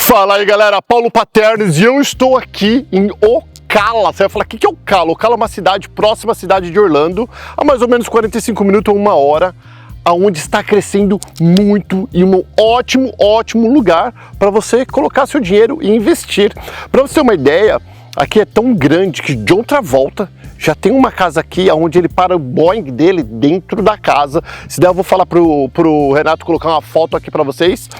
Fala aí galera, Paulo Paternes e eu estou aqui em Ocala. Você vai falar, o que é Ocala? Ocala é uma cidade próxima à cidade de Orlando, a mais ou menos 45 minutos ou uma hora, aonde está crescendo muito e um ótimo lugar para você colocar seu dinheiro e investir. Para você ter uma ideia, aqui é tão grande que John Travolta já tem uma casa aqui onde ele para o Boeing dele dentro da casa. Se der eu vou falar pro Renato colocar uma foto aqui para vocês.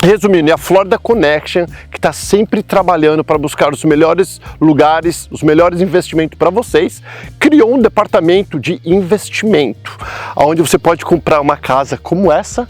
Resumindo, é a Florida Connection que está sempre trabalhando para buscar os melhores lugares, os melhores investimentos para vocês. Criou um departamento de investimento, onde você pode comprar uma casa como essa,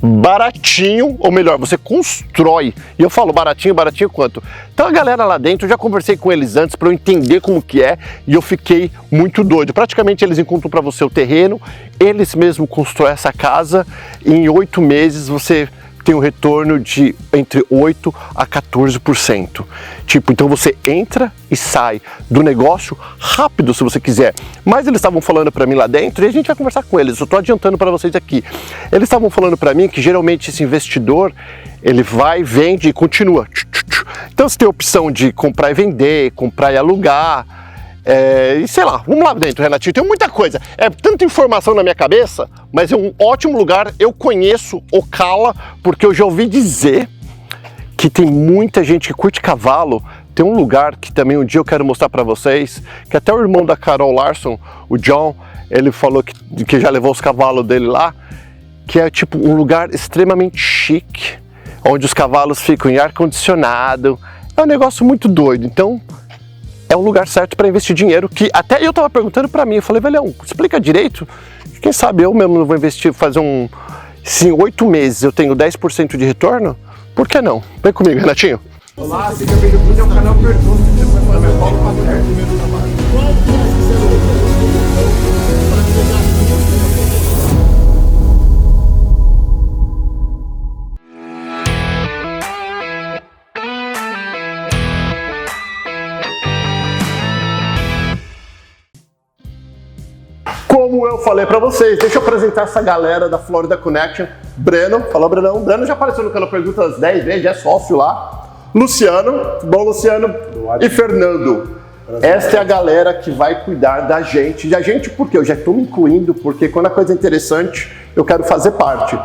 baratinho, ou melhor, você constrói. E eu falo baratinho quanto? Então a galera lá dentro, eu já conversei com eles antes para eu entender como que é e eu fiquei muito doido. Praticamente eles encontram para você o terreno, eles mesmos constroem essa casa e em 8 meses você tem um retorno de entre 8% a 14%. Tipo, então você entra e sai do negócio rápido se você quiser. Mas eles estavam falando para mim lá dentro e a gente vai conversar com eles. Eu estou adiantando para vocês aqui. Eles estavam falando para mim que geralmente esse investidor, ele vai, vende e continua. Então você tem a opção de comprar e vender, comprar e alugar. E sei lá, vamos lá dentro, Renatinho, tem muita coisa, é tanta informação na minha cabeça, mas é um ótimo lugar. Eu conheço Ocala porque eu já ouvi dizer que tem muita gente que curte cavalo. Tem um lugar que também um dia eu quero mostrar para vocês, que até o irmão da Carol Larson, o John, ele falou que já levou os cavalos dele lá, que é tipo um lugar extremamente chique, onde os cavalos ficam em ar-condicionado. É um negócio muito doido. Então é um lugar certo para investir dinheiro, que até eu tava perguntando para mim, eu falei, velhão, explica direito, quem sabe eu mesmo não vou investir, fazer se em 8 meses eu tenho 10% de retorno, por que não? Vem comigo, Renatinho. Olá, seja bem-vindo ao canal Pergunta, meu nome é Paulo Paternes. Como eu falei para vocês, deixa eu apresentar essa galera da Florida Connection. Breno, falou Brenão. Breno já apareceu no canal Perguntas 10 vezes, já é sócio lá. Luciano, bom Luciano. E Fernando. Esta é a galera que vai cuidar da gente. Da gente porque eu já estou me incluindo, porque quando a coisa é interessante, eu quero fazer parte.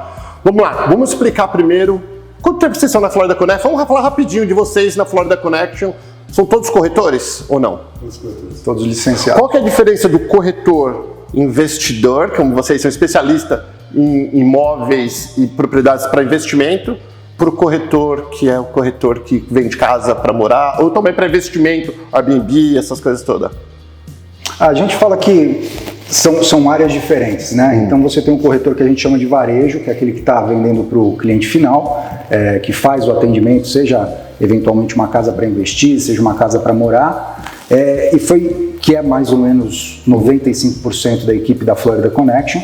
Vamos lá, vamos explicar primeiro. Quanto tempo vocês estão na Florida Connection? Vamos falar rapidinho de vocês na Florida Connection. São todos corretores ou não? Todos corretores. Todos licenciados. Qual que é a diferença do corretor investidor, como vocês são especialistas em imóveis e propriedades para investimento, para o corretor, que é o corretor que vende casa para morar, ou também para investimento, Airbnb, essas coisas todas? A gente fala que são áreas diferentes, né? Então você tem um corretor que a gente chama de varejo, que é aquele que está vendendo para o cliente final, que faz o atendimento, seja eventualmente uma casa para investir, seja uma casa para morar, que é mais ou menos 95% da equipe da Florida Connection,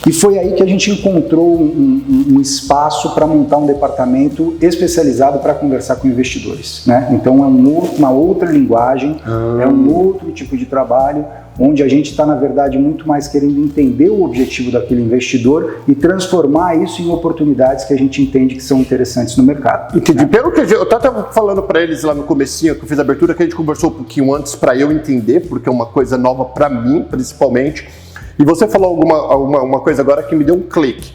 e foi aí que a gente encontrou um espaço para montar um departamento especializado para conversar com investidores, né? Então é uma outra linguagem, é um outro tipo de trabalho, onde a gente está, na verdade, muito mais querendo entender o objetivo daquele investidor e transformar isso em oportunidades que a gente entende que são interessantes no mercado. Entendi. Né? Pelo que eu estava falando para eles lá no comecinho, que eu fiz a abertura, que a gente conversou um pouquinho antes para eu entender, porque é uma coisa nova para mim, principalmente. E você falou uma coisa agora que me deu um clique.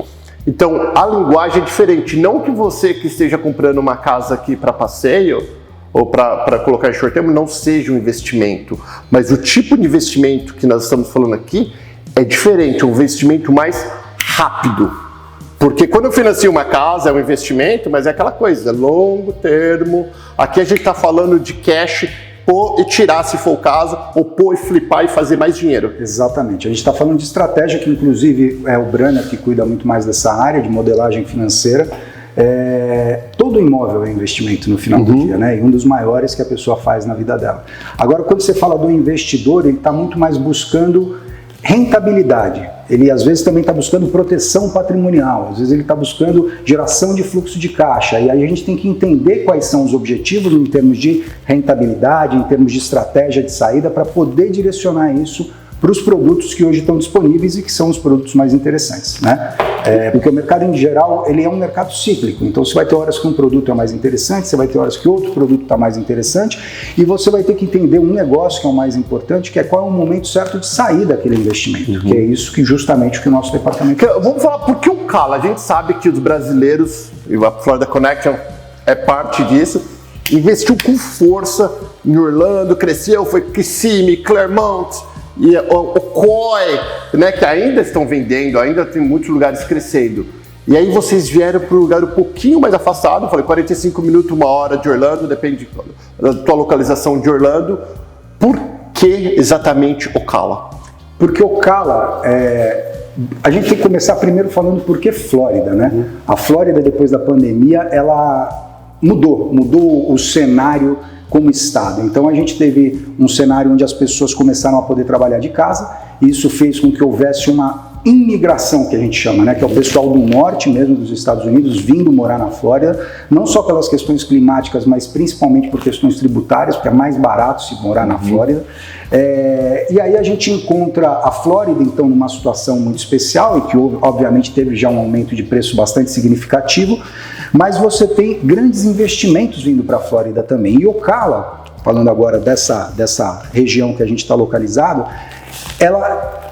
Então, a linguagem é diferente. Não que você que esteja comprando uma casa aqui para passeio, ou para colocar em short term, não seja um investimento, mas o tipo de investimento que nós estamos falando aqui é diferente, é um investimento mais rápido, porque quando eu financio uma casa é um investimento, mas é aquela coisa, longo termo. Aqui a gente está falando de cash, pôr e tirar se for o caso, ou pôr e flipar e fazer mais dinheiro. Exatamente, a gente está falando de estratégia, que inclusive é o Brana que cuida muito mais dessa área de modelagem financeira. Todo imóvel é investimento no final do dia, né? E um dos maiores que a pessoa faz na vida dela. Agora, quando você fala do investidor, ele está muito mais buscando rentabilidade. Ele às vezes também está buscando proteção patrimonial, às vezes ele está buscando geração de fluxo de caixa. E aí a gente tem que entender quais são os objetivos em termos de rentabilidade, em termos de estratégia de saída, para poder direcionar isso para os produtos que hoje estão disponíveis e que são os produtos mais interessantes, né? Porque o mercado em geral, ele é um mercado cíclico, então você vai ter horas que um produto é mais interessante, você vai ter horas que outro produto está mais interessante, e você vai ter que entender um negócio que é o mais importante, que é qual é o momento certo de sair daquele investimento, que é isso que justamente o que o nosso departamento faz. Vamos falar por que o Cala. A gente sabe que os brasileiros, e a Florida Connection é parte disso, investiu com força em Orlando, cresceu, foi Kissimmee, Claremont, e o COI, né, que ainda estão vendendo, ainda tem muitos lugares crescendo. E aí vocês vieram para um lugar um pouquinho mais afastado, falei 45 minutos, 1 hora de Orlando, depende da tua localização de Orlando. Por que exatamente Ocala? Porque Ocala, a gente tem que começar primeiro falando por que Flórida, né? A Flórida, depois da pandemia, ela mudou o cenário como estado. Então a gente teve um cenário onde as pessoas começaram a poder trabalhar de casa, e isso fez com que houvesse uma imigração, que a gente chama, né, que é o pessoal do norte mesmo dos Estados Unidos vindo morar na Flórida, não só pelas questões climáticas, mas principalmente por questões tributárias, porque é mais barato se morar na Flórida. E aí a gente encontra a Flórida, então, numa situação muito especial, e que obviamente teve já um aumento de preço bastante significativo, mas você tem grandes investimentos vindo para a Flórida também. E Ocala, falando agora dessa região que a gente está localizado, ela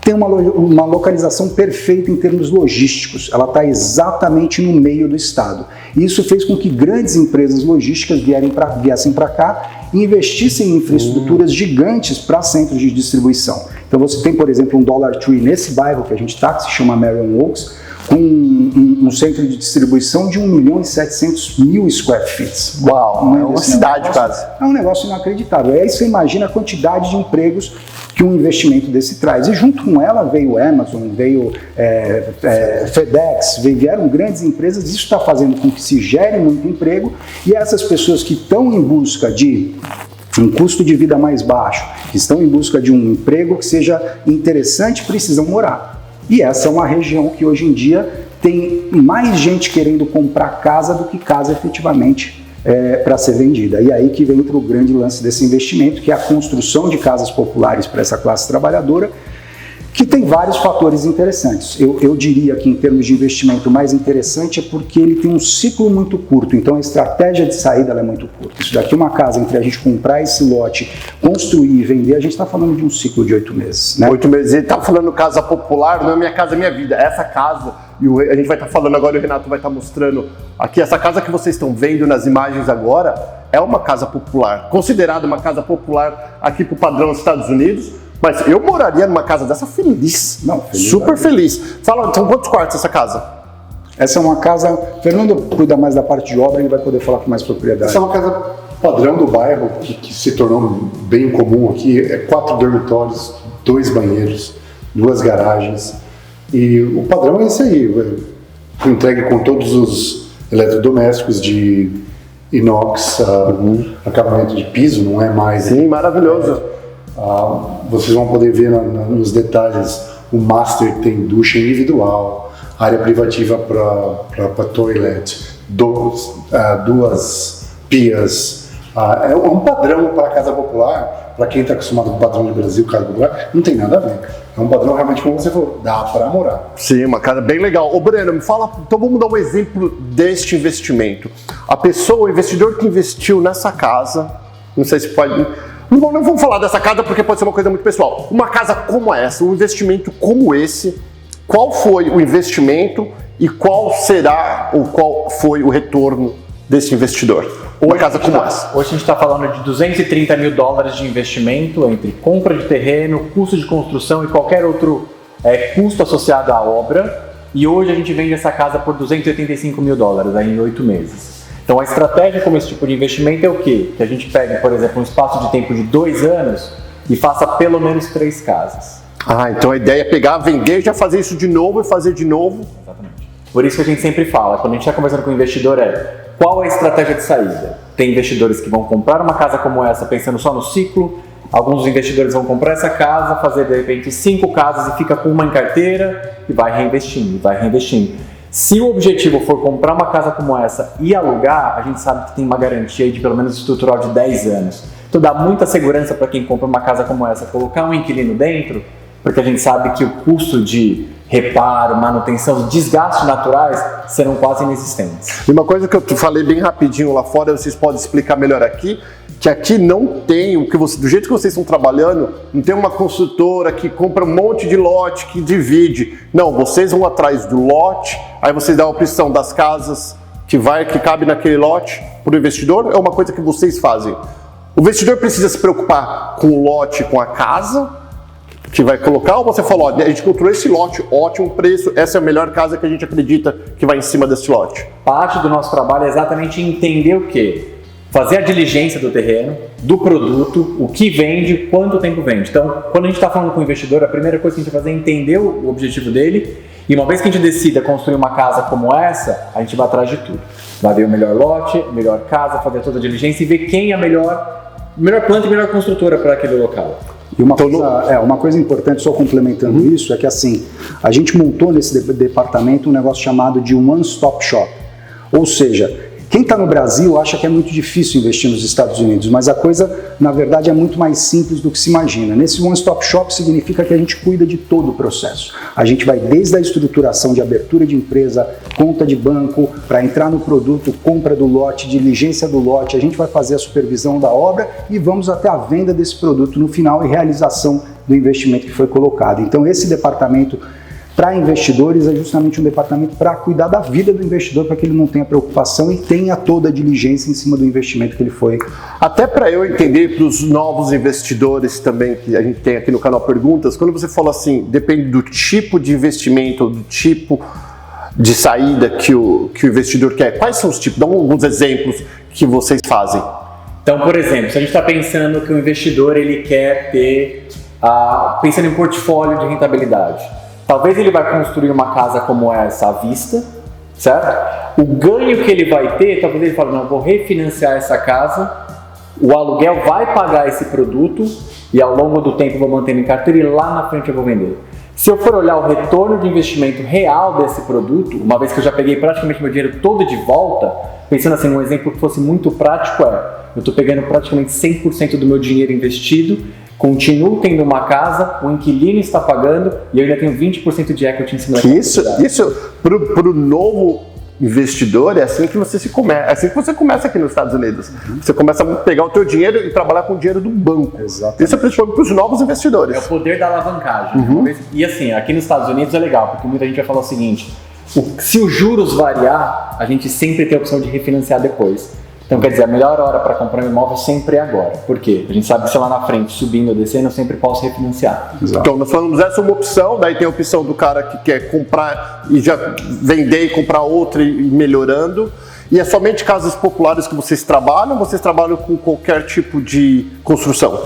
tem uma localização perfeita em termos logísticos, ela está exatamente no meio do estado. E isso fez com que grandes empresas logísticas viessem para cá e investissem em infraestruturas gigantes para centros de distribuição. Então você tem, por exemplo, um Dollar Tree nesse bairro que a gente está, que se chama Marion Oaks, com um centro de distribuição de 1.700.000 square feet. Uau, é uma cidade quase. É um negócio inacreditável. Aí você imagina a quantidade de empregos que um investimento desse traz. E junto com ela veio Amazon, veio FedEx, vieram grandes empresas. Isso está fazendo com que se gere muito emprego, e essas pessoas que estão em busca de um custo de vida mais baixo, que estão em busca de um emprego que seja interessante, precisam morar. E essa é uma região que hoje em dia tem mais gente querendo comprar casa do que casa efetivamente para ser vendida. E aí que entra o grande lance desse investimento, que é a construção de casas populares para essa classe trabalhadora, que tem vários fatores interessantes. Eu diria que em termos de investimento, o mais interessante é porque ele tem um ciclo muito curto, então a estratégia de saída ela é muito curta. Isso daqui é uma casa, entre a gente comprar esse lote, construir e vender, a gente está falando de um ciclo de 8 meses. Né? 8 meses. Ele está falando casa popular, não é Minha Casa Minha Vida. Essa casa, e a gente vai estar falando agora, e o Renato vai estar mostrando aqui, essa casa que vocês estão vendo nas imagens agora, é uma casa popular, considerada uma casa popular aqui para o padrão dos Estados Unidos. Mas eu moraria numa casa dessa feliz. Não, feliz. Super feliz. Fala, são quantos quartos essa casa? Essa é uma casa... Fernando cuida mais da parte de obra, ele vai poder falar com mais propriedade. Essa é uma casa padrão do bairro, que se tornou bem comum aqui. 4 dormitórios, 2 banheiros, 2 garagens. E o padrão é esse aí. Entregue com todos os eletrodomésticos de inox, acabamento de piso, não é mais... Sim, maravilhoso. Vocês vão poder ver nos detalhes o master que tem ducha individual, área privativa para toilet, 2 pias. É um padrão para a casa popular. Para quem está acostumado com o padrão do Brasil, casa popular, não tem nada a ver. É um padrão realmente, como você falou, dá para morar. Sim, uma casa bem legal. Ô Breno, me fala, então vamos dar um exemplo deste investimento. A pessoa, o investidor que investiu nessa casa, não sei se pode... Não vamos falar dessa casa porque pode ser uma coisa muito pessoal. Uma casa como essa, um investimento como esse, qual foi o investimento e qual será ou qual foi o retorno desse investidor? Uma casa como essa. Hoje a gente está falando de $230 mil de investimento entre compra de terreno, custo de construção e qualquer outro custo associado à obra. E hoje a gente vende essa casa por $285 mil aí em 8 meses. Então a estratégia como esse tipo de investimento é o quê? Que a gente pegue, por exemplo, um espaço de tempo de 2 anos e faça pelo menos 3 casas. Então a ideia é pegar, vender, já fazer isso de novo e fazer de novo. Exatamente. Por isso que a gente sempre fala, quando a gente está conversando com o investidor, qual é a estratégia de saída? Tem investidores que vão comprar uma casa como essa pensando só no ciclo, alguns investidores vão comprar essa casa, fazer de repente 5 casas e fica com uma em carteira e vai reinvestindo, Se o objetivo for comprar uma casa como essa e alugar, a gente sabe que tem uma garantia de pelo menos estrutural de 10 anos. Então dá muita segurança para quem compra uma casa como essa, colocar um inquilino dentro, porque a gente sabe que o custo de reparo, manutenção, desgastes naturais serão quase inexistentes. E uma coisa que eu falei bem rapidinho lá fora, vocês podem explicar melhor aqui, que aqui não tem, do jeito que vocês estão trabalhando, não tem uma construtora que compra um monte de lote, que divide. Não, vocês vão atrás do lote, aí vocês dão a opção das casas que cabe naquele lote para o investidor, é uma coisa que vocês fazem. O investidor precisa se preocupar com o lote, com a casa que vai colocar, ou você falou, a gente encontrou esse lote, ótimo preço, essa é a melhor casa que a gente acredita que vai em cima desse lote? Parte do nosso trabalho é exatamente entender o quê? Fazer a diligência do terreno, do produto, o que vende, quanto tempo vende. Então, quando a gente está falando com o investidor, a primeira coisa que a gente vai fazer é entender o objetivo dele, e uma vez que a gente decida construir uma casa como essa, a gente vai atrás de tudo. Vai ver o melhor lote, a melhor casa, fazer toda a diligência e ver quem é a melhor planta e melhor construtora para aquele local. E uma coisa importante, só complementando isso, é que assim, a gente montou nesse departamento um negócio chamado de one-stop shop. Ou seja, quem está no Brasil acha que é muito difícil investir nos Estados Unidos, mas a coisa, na verdade, é muito mais simples do que se imagina. Nesse one-stop shop significa que a gente cuida de todo o processo. A gente vai desde a estruturação de abertura de empresa, conta de banco, para entrar no produto, compra do lote, diligência do lote, a gente vai fazer a supervisão da obra e vamos até a venda desse produto no final e realização do investimento que foi colocado. Então esse departamento para investidores é justamente um departamento para cuidar da vida do investidor, para que ele não tenha preocupação e tenha toda a diligência em cima do investimento que ele foi. Até para eu entender, para os novos investidores também, que a gente tem aqui no canal Perguntas, quando você fala assim, depende do tipo de investimento, do tipo de saída que o investidor quer, quais são os tipos? Dá alguns exemplos que vocês fazem. Então, por exemplo, se a gente está pensando que o investidor ele quer ter, pensando em portfólio de rentabilidade, talvez ele vai construir uma casa como essa à vista, certo? O ganho que ele vai ter, talvez ele fale, não, vou refinanciar essa casa, o aluguel vai pagar esse produto e ao longo do tempo eu vou manter em carteira e lá na frente eu vou vender. Se eu for olhar o retorno de investimento real desse produto, uma vez que eu já peguei praticamente meu dinheiro todo de volta, pensando assim, um exemplo que fosse muito prático eu estou pegando praticamente 100% do meu dinheiro investido, continuo tendo uma casa, o inquilino está pagando e eu ainda tenho 20% de equity em cima da casa. Isso para o novo investidor é assim que você começa aqui nos Estados Unidos. Você começa a pegar o teu dinheiro e trabalhar com o dinheiro do banco. Exatamente. Isso é principalmente para os novos investidores. É o poder da alavancagem. E assim, aqui nos Estados Unidos é legal, porque muita gente vai falar o seguinte, se os juros variar, a gente sempre tem a opção de refinanciar depois. Então, quer dizer, a melhor hora para comprar um imóvel sempre é agora. Por quê? A gente sabe que se lá na frente, subindo ou descendo, eu sempre posso refinanciar. Exato. Então, nós falamos, essa é uma opção, daí tem a opção do cara que quer comprar e já vender e comprar outra e ir melhorando. E é somente casas populares que vocês trabalham com qualquer tipo de construção?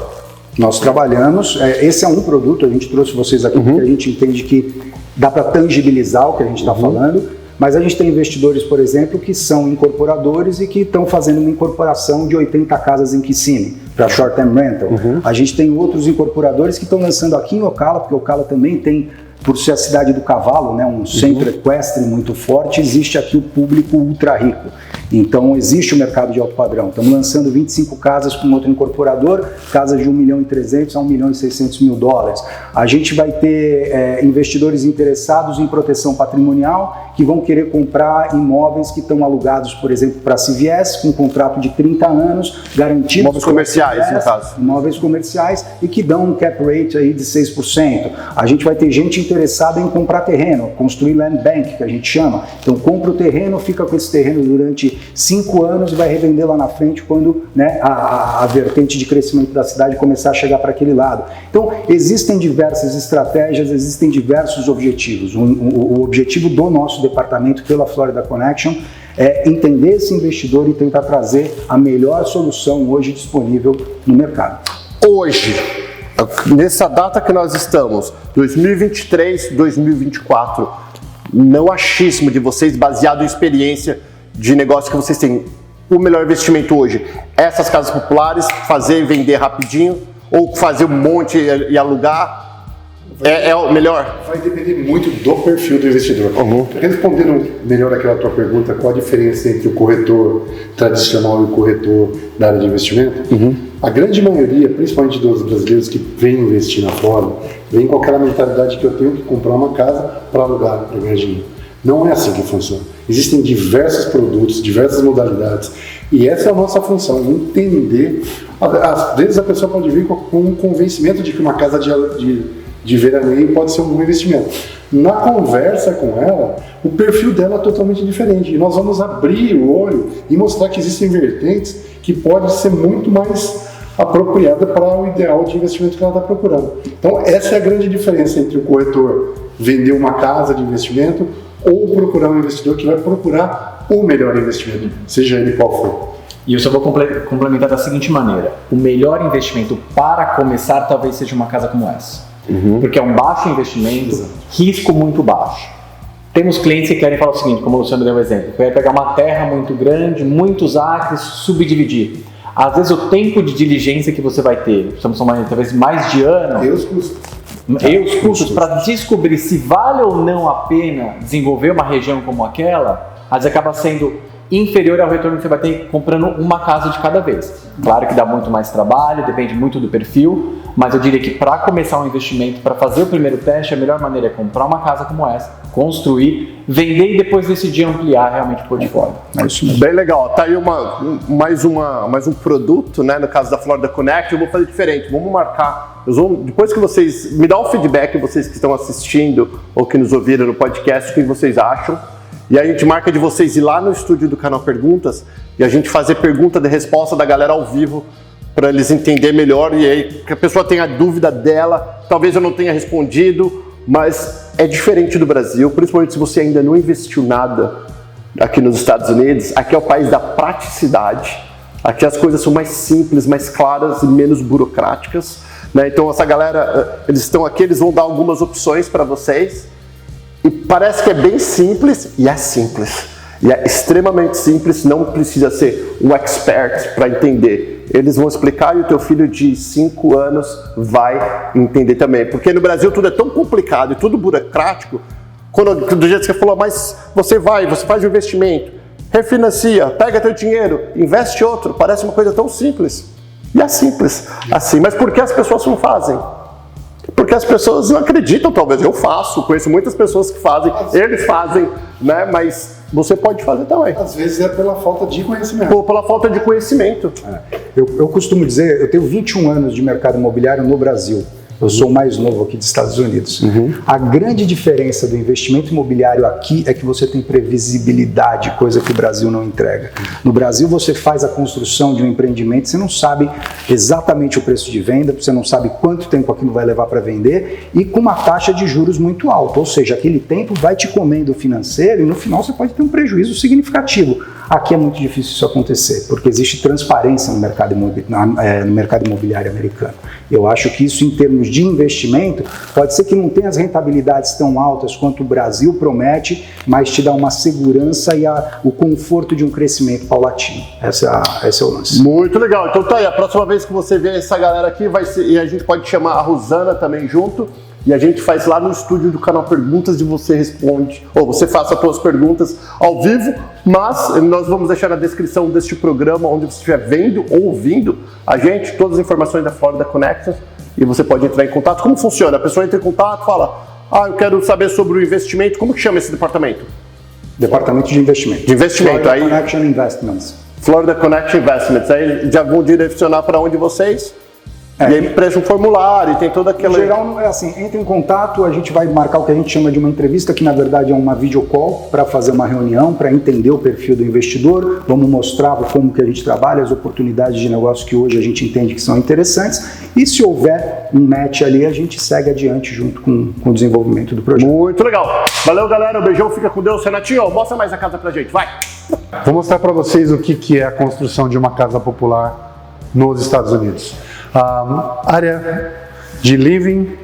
Nós trabalhamos, esse é um produto, a gente trouxe vocês aqui porque a gente entende que dá para tangibilizar o que a gente está falando. Mas a gente tem investidores, por exemplo, que são incorporadores e que estão fazendo uma incorporação de 80 casas em Kissimmee para short-term rental. A gente tem outros incorporadores que estão lançando aqui em Ocala, porque Ocala também tem, por ser a cidade do cavalo, né, um centro equestre muito forte, existe aqui o público ultra rico. Então existe o mercado de alto padrão. Estamos lançando 25 casas com outro incorporador, casas de 1.300.000 a 1.600.000 $. A gente vai ter investidores interessados em proteção patrimonial que vão querer comprar imóveis que estão alugados, por exemplo, para CVS, com um contrato de 30 anos, garantidos. Imóveis comerciais, no caso. Imóveis comerciais e que dão um cap rate aí de 6%. A gente vai ter gente interessada em comprar terreno, construir land bank, que a gente chama. Então compra o terreno, fica com esse terreno durante 5 anos e vai revender lá na frente quando, né, a vertente de crescimento da cidade começar a chegar para aquele lado. Então existem diversas estratégias, existem diversos objetivos. O objetivo do nosso departamento pela Florida Connection é entender esse investidor e tentar trazer a melhor solução hoje disponível no mercado. Hoje, nessa data que nós estamos, 2023, 2024, não achismo de vocês, baseado em experiência de negócio que vocês têm, o melhor investimento hoje, essas casas populares, fazer e vender rapidinho, ou fazer um monte e alugar, é o melhor? Vai depender muito do perfil do investidor. Respondendo melhor aquela tua pergunta, qual a diferença entre o corretor tradicional e o corretor da área de investimento? a grande maioria, principalmente dos brasileiros que vêm investir na Flórida, vem com aquela mentalidade que eu tenho que comprar uma casa para alugar, para ganhar dinheiro. Não é assim que funciona. Existem diversos produtos, diversas modalidades, e essa é a nossa função, entender. Às vezes a pessoa pode vir com um convencimento de que uma casa de veraneio pode ser um bom investimento. Na conversa com ela, o perfil dela é totalmente diferente, e nós vamos abrir o olho e mostrar que existem vertentes que podem ser muito mais apropriada para o ideal de investimento que ela está procurando. Então, essa é a grande diferença entre o corretor vender uma casa de investimento ou procurar um investidor que vai procurar o melhor investimento, seja ele qual for. E eu só vou complementar da seguinte maneira: o melhor investimento para começar talvez seja uma casa como essa. Porque é um baixo investimento, risco muito baixo. Temos clientes que querem falar o seguinte, como o Luciano deu o exemplo, quer pegar uma terra muito grande, muitos acres, subdividir. Às vezes o tempo de diligência que você vai ter, estamos falando talvez mais de ano, E os custos? e os custos para descobrir se vale ou não a pena desenvolver uma região como aquela, às vezes acaba sendo inferior ao retorno que você vai ter comprando uma casa de cada vez. Claro que dá muito mais trabalho, depende muito do perfil, mas eu diria que para começar um investimento, para fazer o primeiro teste, a melhor maneira é comprar uma casa como essa, construir, vender e depois decidir ampliar realmente o portfólio. É isso mesmo. Bem legal. Tá aí mais um produto, né? No caso da Florida Connect, eu vou fazer diferente. Vamos marcar. Depois que vocês me dão um feedback, vocês que estão assistindo ou que nos ouviram no podcast, o que vocês acham. E aí a gente marca de vocês ir lá no estúdio do canal Perguntas e a gente fazer pergunta de resposta da galera ao vivo para eles entenderem melhor e aí que a pessoa tenha dúvida dela, talvez eu não tenha respondido, mas é diferente do Brasil, principalmente se você ainda não investiu nada aqui nos Estados Unidos. Aqui é o país da praticidade, aqui as coisas são mais simples, mais claras e menos burocráticas, né? Então essa galera, eles estão aqui, eles vão dar algumas opções para vocês. E parece que é bem simples, e é simples. E é extremamente simples, não precisa ser um expert para entender. Eles vão explicar e o teu filho de 5 anos vai entender também. Porque no Brasil tudo é tão complicado e tudo burocrático, do jeito que você falou, mas você faz um investimento, refinancia, pega teu dinheiro, investe outro, parece uma coisa tão simples. E é simples assim, mas por que as pessoas não fazem? Porque as pessoas não acreditam, talvez. Eu faço, conheço muitas pessoas que fazem, eles fazem, né? Mas você pode fazer também. Às vezes é pela falta de conhecimento. Ou pela falta de conhecimento. Eu costumo dizer, eu tenho 21 anos de mercado imobiliário no Brasil. Eu sou o mais novo aqui dos Estados Unidos. A grande diferença do investimento imobiliário aqui é que você tem previsibilidade, coisa que o Brasil não entrega. No Brasil você faz a construção de um empreendimento, você não sabe exatamente o preço de venda, você não sabe quanto tempo aquilo vai levar para vender e com uma taxa de juros muito alta. Ou seja, aquele tempo vai te comendo o financeiro e no final você pode ter um prejuízo significativo. Aqui é muito difícil isso acontecer, porque existe transparência no mercado imobiliário americano. Eu acho que isso, em termos de investimento, pode ser que não tenha as rentabilidades tão altas quanto o Brasil promete, mas te dá uma segurança e o conforto de um crescimento paulatino. Esse é o lance. Muito legal. Então tá aí, a próxima vez que você vê essa galera aqui, vai ser, e a gente pode chamar a Rosana também junto, e a gente faz lá no estúdio do canal Perguntas e você responde, ou você faça as suas perguntas ao vivo, mas nós vamos deixar na descrição deste programa, onde você estiver vendo ou ouvindo a gente, todas as informações da Florida Connections, e você pode entrar em contato. Como funciona? A pessoa entra em contato, fala, eu quero saber sobre o investimento, como que chama esse departamento? Departamento de investimento. De investimento. Florida Aí, Connection Investments. Florida Connection Investments, aí já vão direcionar para onde vocês... E aí preenche um formulário, tem toda aquela... Em geral, não é assim, entra em contato, a gente vai marcar o que a gente chama de uma entrevista, que na verdade é uma video call, para fazer uma reunião, para entender o perfil do investidor, vamos mostrar como que a gente trabalha, as oportunidades de negócio que hoje a gente entende que são interessantes, e se houver um match ali, a gente segue adiante junto com o desenvolvimento do projeto. Muito legal. Valeu, galera, um beijão, fica com Deus. Renatinho, mostra mais a casa pra gente, vai! Vou mostrar para vocês o que é a construção de uma casa popular nos Estados Unidos. Área de living,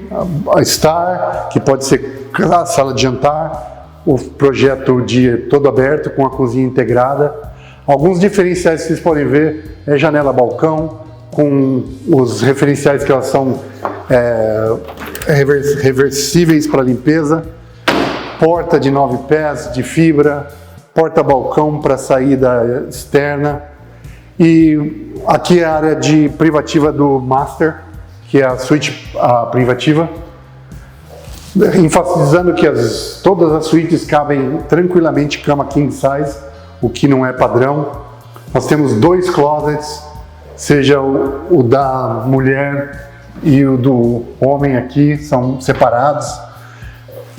a Star, que pode ser a sala de jantar, o projeto de todo aberto com a cozinha integrada. Alguns diferenciais que vocês podem ver é janela balcão, com os referenciais que elas são reversíveis para limpeza, porta de 9 pés de fibra, porta-balcão para saída externa. E aqui é a área de privativa do Master, que é a suíte privativa, enfatizando que todas as suítes cabem tranquilamente cama king size, o que não é padrão. Nós temos 2 closets, seja o da mulher e o do homem aqui, são separados.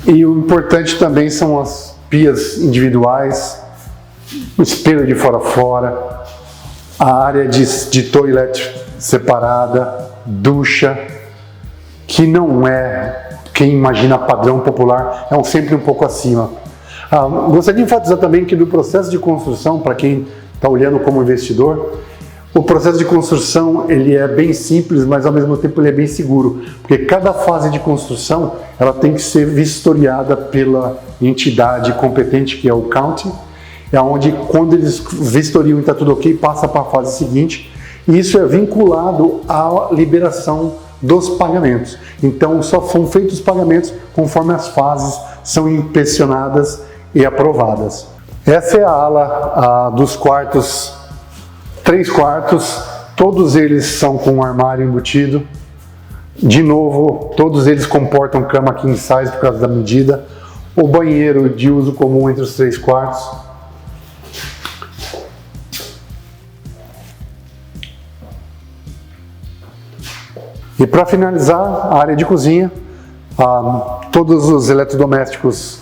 E o importante também são as pias individuais, o espelho de fora a fora, a área de toilet separada, ducha, que não é, quem imagina padrão popular, é sempre um pouco acima. Gostaria de enfatizar também que no processo de construção, para quem está olhando como investidor, o processo de construção ele é bem simples, mas ao mesmo tempo ele é bem seguro, porque cada fase de construção ela tem que ser vistoriada pela entidade competente, que é o county, é onde quando eles vistoriam e está tudo ok, passa para a fase seguinte, e isso é vinculado à liberação dos pagamentos. Então só são feitos os pagamentos conforme as fases são inspecionadas e aprovadas. Essa é a ala dos quartos, 3 quartos, todos eles são com um armário embutido. De novo, todos eles comportam cama king size por causa da medida. O banheiro de uso comum entre os 3 quartos. E para finalizar, a área de cozinha, todos os eletrodomésticos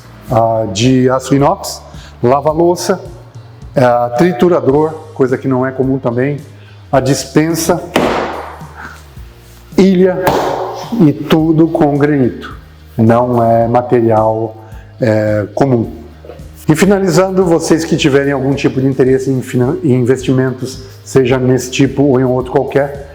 de aço inox, lava-louça, triturador, coisa que não é comum também, a despensa, ilha e tudo com granito, não é material comum. E finalizando, vocês que tiverem algum tipo de interesse em investimentos, seja nesse tipo ou em outro qualquer,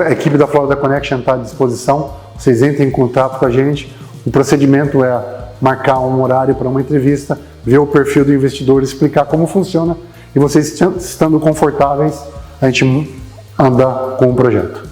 a equipe da Florida Connection está à disposição, vocês entrem em contato com a gente. O procedimento é marcar um horário para uma entrevista, ver o perfil do investidor, explicar como funciona e vocês estando confortáveis, a gente anda com o projeto.